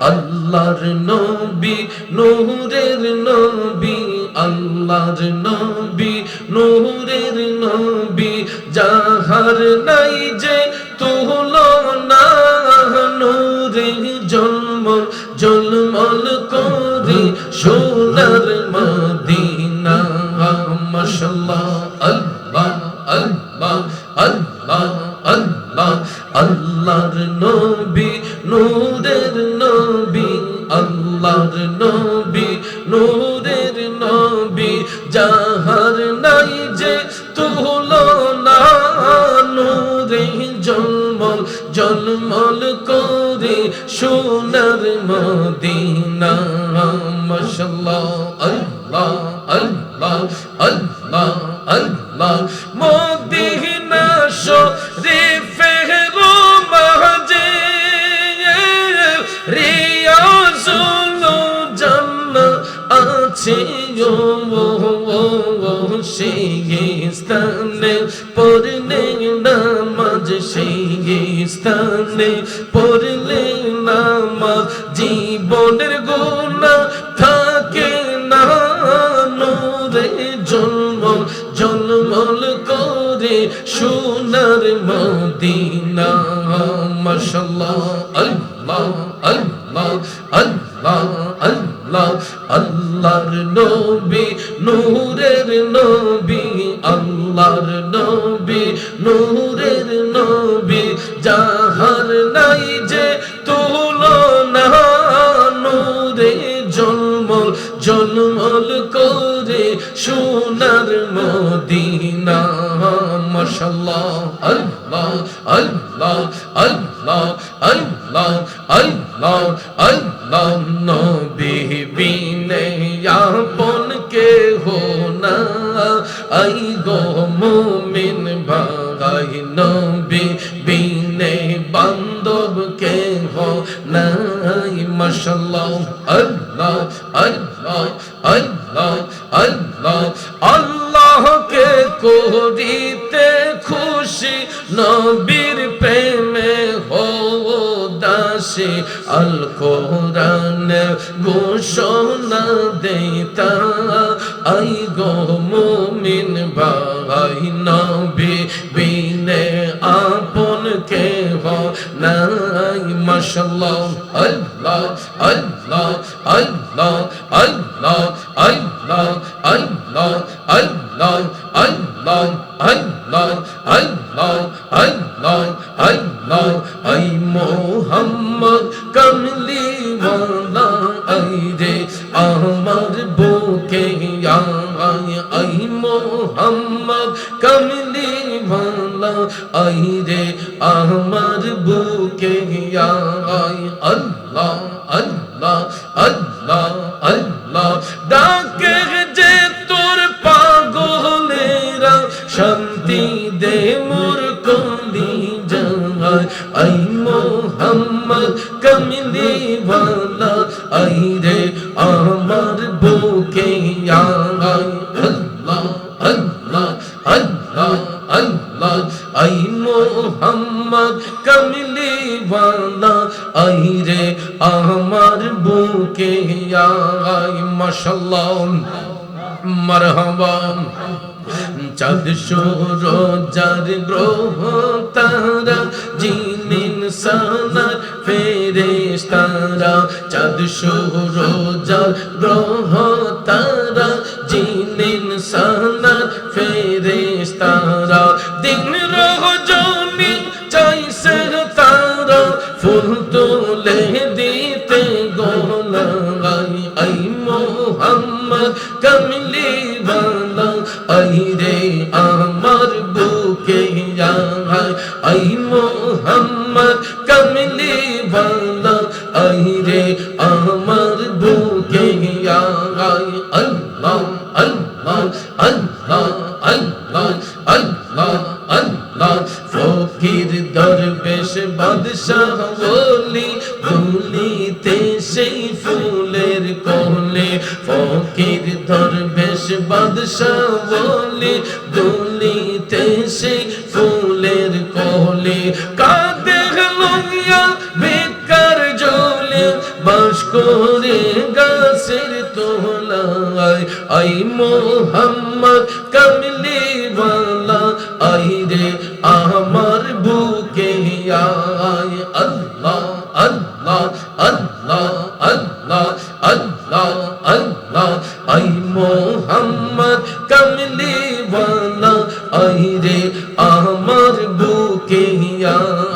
আল্লাহর নবী নূরের নবী আল্লাহর নবী নূরের নবী যাহার নাই যে তুলনা নূরে ঝলমল ঝলমল করে সোনার মদিনা মাশাআল্লাহ আল্লাহ আল্লাহ আল্লাহ আল্লাহ আল্লাহর নবী নূরের নবী আল্লাহর নবী নূরের নবী যাহার নাই যে তুলনা নূরে ঝলমল ঝলমল করে সোনার মদিনা মাশাআল্লাহ আল্লাহ আল্লাহ আল্লাহ আল্লাহ মদিনা শরীফের মাঝে রিয়াজুল জান্নাত আছে সেই স্থানে পড়লে নামাজ সেই স্থানে পড়লে নামাজ জীবনের গুনাহ থাকে না নূরে ঝলমল ঝলমল করে সোনার মদিনা মাশাআল্লাহ আল্লাহ আল্লাহ আল্লাহ আল্লাহ আল্লাহর নবী নূরের নবী আল্লাহর নবী নূরের নবী যাহার নাই যে তুলনা নূরে ঝলমল ঝলমল করে সোনার মদিনা মাশাআল্লাহ আল্লাহ আল্লাহ আল্লাহ আল্লাহ আল্লাহ আল্লাহ নবী বিনে আপন কেহ না আই গো মুমিন ভাই নবী বিনে বান্ধব কেহ নাই মাশাআল্লাহ আল্লাহ আল্লাহ আল্লাহ আল্লাহ আল্লাহকে করিতে খুশি নবীর প্রেমে হো দাসী আল কোরআনে ঘোষণা দেতা আই গো মুমিন ভাই নবী বিনে আপন কেহ নাই মাশাআল্লাহ আল্লাহ আল্লাহ আল্লাহ আল্লাহ আল্লাহ আল্লাহ আল্লাহ আল্লাহ আল্লাহ আল্লাহ আল্লাহ আল্লাহ আই মোহাম্মদ কমলি ওয়ালা আই রে আমার বুকে আই মোহাম্মদ কমলি ওয়ালা আই রে আমার বুকে আই আল্লাহ আল্লাহ আল্লাহ আল্লাহ ডাকে যে তোর পাগলেরা শান্তি দে মোর কলি যায় আই মোহাম্মদ কমলি ওয়ালা আই রে আমার বুকে আই আল্লাহ আল্লাহ আল্লাহ আল্লাহ আই মোহাম্মদ কমলি ওয়ালা আই রে আমার বুকে আই মাশাআল্লাহ মারহাবা চাঁদ সূরজার গ্রহ তারা জিনিন সানার ফেরেশতারা চাঁদ সূরজার গ্রহ তারা জিনিন সানার ফেরেশতারা দিন রজনী চাইছে তারা ফুল তুলে দিতে গোলাগাই আই মোহাম্মদ কমলি ওয়ালা আই রে আমার বুকে আই মোহাম্মদ কমলি ওয়ালা আই রে আমার বুকে আই আল্লাহ আল্লাহ আল্লাহ আল্লাহ আল্লাহ আল্লাহ ফকির দরবেশ বাদশাহ ওলি দুলিতে সেই ফুলের কোলে ফকির দরবেশ বাদশাহ ওলি দুলিতে সেই ফুলের কোলে কাঁদে লইয়া বেকার জলে করে গাছের তোলায় আই মোহাম্মদ কামলিওয়ালা আই রে আমার বুকে আয় আল্লাহ আল্লাহ আল্লাহ আল্লাহ আল্লাহ আল্লাহ আই মোহাম্মদ কামলিওয়ালা আই রে আমার বুকে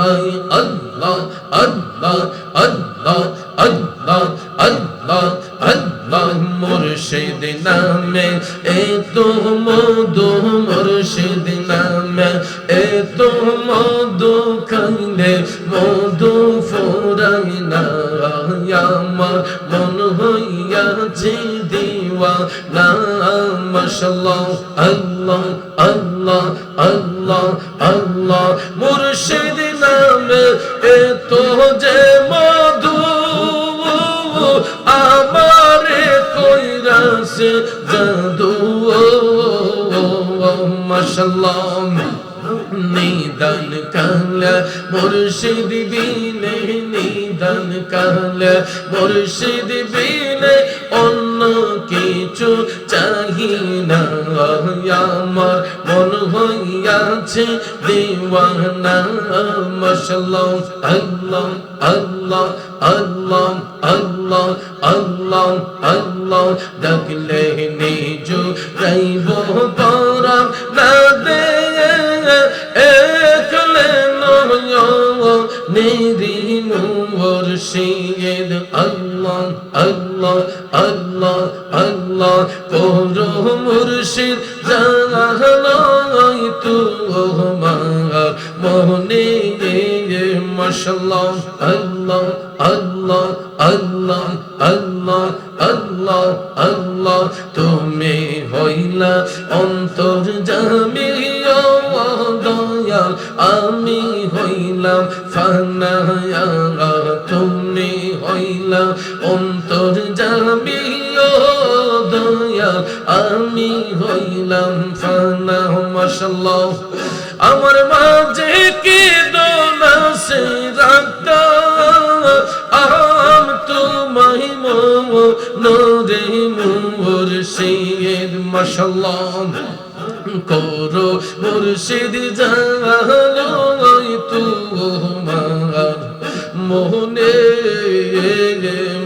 আয় আল্লাহ আল্লাহ আল্লাহ আল্লাহ আল্লাহ আল্লাহ মুর্শিদ নামে এত মধু মুর্শিদ নামে এত মধু খাইলে মধু ফুরাই না আমার মন হইয়াছে দিওয়ানা মাশাআল্লাহ আল্লাহ আল্লাহ আল্লাহ আল্লাহ মুর্শিদ নামে এত যে মধু আমারে কইরাছে জাদু মাশাআল্লাহ নিদান কালা মুর্শিদ বিনে নিদান কালা মুর্শিদ বিনে অন্য কিছু চাহি না আমার মন হইয়াছে দিওয়ানা মাশাআল্লাহ আল্লাহ আল্লাহ আল্লাহ আল্লাহ আল্লাহ আল্লাহ ডাকলে নিজু রাইব পরা না দে একলে নয় নিরি মুর্শিদ আল্লাহ আল্লাহ আল্লাহ আল্লাহ করো মুর্শিদ জানাই তোমার মনে মাশাআল্লাহ আল্লাহ আল্লাহ আল্লাহ আল্লাহ আল্লাহ আল্লাহ তুমি হইলা অন্তর্যামী দয়াল আমি হইলাম ফানা তুমি হইলা অন্তর্যামী দয়াল আমি হইলাম ফানা মাশাআল্লাহ আমার মাঝে কি দোলা সে রাখতা আম তোমায় নোরে মুর্শিদ মাশাআল্লাহ করো মুর্শিদ জানাই তোমার মোহনে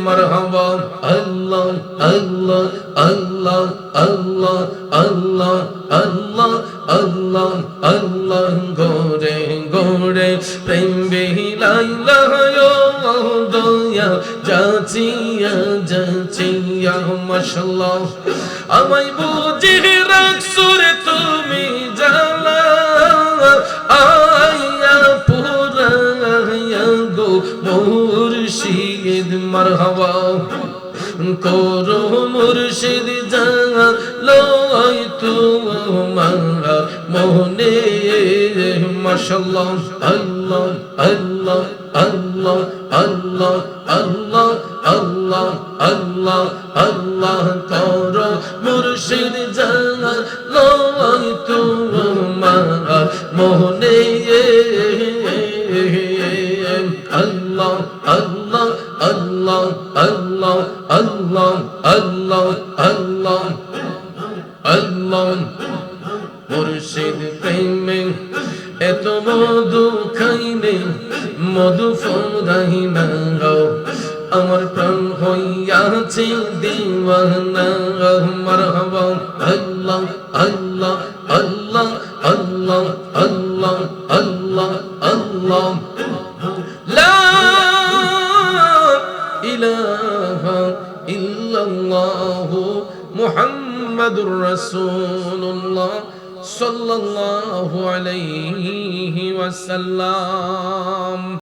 মারহাবা আল্লাহ আল্লাহ আল্লাহ আল্লাহ আল্লাহ আল্লাহ আল্লাহ আল্লাহ গোরে গোরে প্রেম বেহিলাইলা দয়া যাচিয়া যাচিয়া মাশাআল্লাহ আমায় বুঝি রাখছুর তুমি জালা আয়া পুরায়া গো মুর্শিদ মারহাবা করো মুর্শিদ জানাই তোমার মনে মাশাআল্লাহ আল্লাহ আল্লাহ আল্লাহ আল্লাহ আল্লাহ আল্লাহ আল্লাহ আল্লাহ করো মুর্শিদ জানাই তোমার মনে আল্লাহ আল্লাহ আল্লাহ আল্লাহ আল্লাহ আল্লাহ আল্লাহ আল্লাহ মুর্শিদ প্রেমে এত মধু খাইলে মধু ফুরাই না আমার প্রাণ হইয়াছে দিওয়ানা মারহাবা আল্লাহ আল্লাহ আল্লাহ আল্লাহ আল্লাহ আল্লাহ আল্লাহ লা ইলাহা ইল্লাল্লাহু মুহাম্মাদুর রাসূলুল্লাহ সাল্লাল্লাহু আলাইহি ওয়াসাল্লাম।